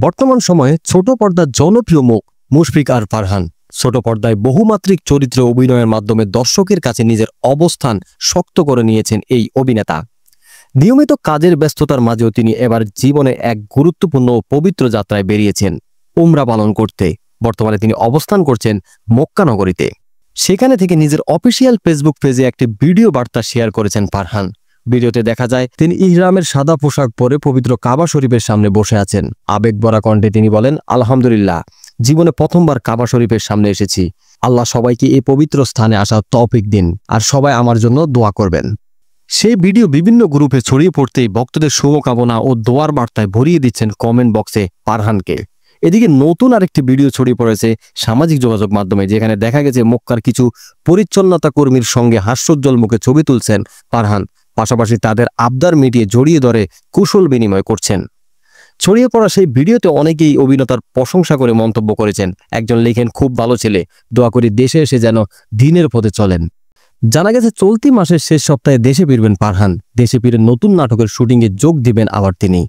বর্তমান সময়ে ছোট পর্দার জনপ্রিয় মুখ মুশফিক আর ফারহান। ছোট পর্দায় বহুমাত্রিক চরিত্রে অভিনয়ের মাধ্যমে দর্শকের কাছে নিজের অবস্থান শক্ত করে নিয়েছেন এই অভিনেতা। নিয়মিত কাজের ব্যস্ততার মাঝেও তিনি এবার জীবনে এক গুরুত্বপূর্ণ ও পবিত্র যাত্রায় বেরিয়েছেন উমরা পালন করতে। বর্তমানে তিনি অবস্থান করছেন মক্কা নগরীতে। সেখানে থেকে নিজের অফিসিয়াল ফেসবুক পেজে একটি ভিডিও বার্তা শেয়ার করেছেন ফারহান। ভিডিওতে দেখা যায় তিনি ইহরামের সাদা পোশাক পরে পবিত্র কাবা শরীফের সামনে বসে আছেন। আবেগভরা কণ্ঠে তিনি বলেন, আলহামদুলিল্লাহ, জীবনে প্রথমবার কাবা শরীফের সামনে এসেছি। আল্লাহ সবাইকে এই পবিত্র স্থানে আসার তৌফিক দিন, আর সবাই আমার জন্য দোয়া করবেন। সেই ভিডিও বিভিন্ন গ্রুপে ছড়িয়ে পড়তেই ভক্তদের শুভকামনা ও দোয়ার বার্তায় ভরিয়ে দিচ্ছেন কমেন্ট বক্সে ফারহানকে। এদিকে নতুন আরেকটি ভিডিও ছড়িয়ে পড়েছে সামাজিক যোগাযোগ মাধ্যমে, যেখানে দেখা গেছে মক্কার কিছু পরিচ্ছন্নতা কর্মীর সঙ্গে হাস্যোজ্জ্বল মুখে ছবি তুলছেন ফারহান, পাশাপাশি তাদের আবদার মিটিয়ে জড়িয়ে ধরে কুশল বিনিময় করছেন। ছড়িয়ে পড়া সেই ভিডিওতে অনেকেই অভিনেতার প্রশংসা করে মন্তব্য করেছেন। একজন লিখেন, খুব ভালো ছেলে, দোয়া করি দেশে এসে যেন দিনের পথে চলেন। জানা গেছে চলতি মাসের শেষ সপ্তাহে দেশে ফিরবেন ফারহান। দেশে ফিরে নতুন নাটকের শুটিংয়ে যোগ দিবেন আবার তিনি।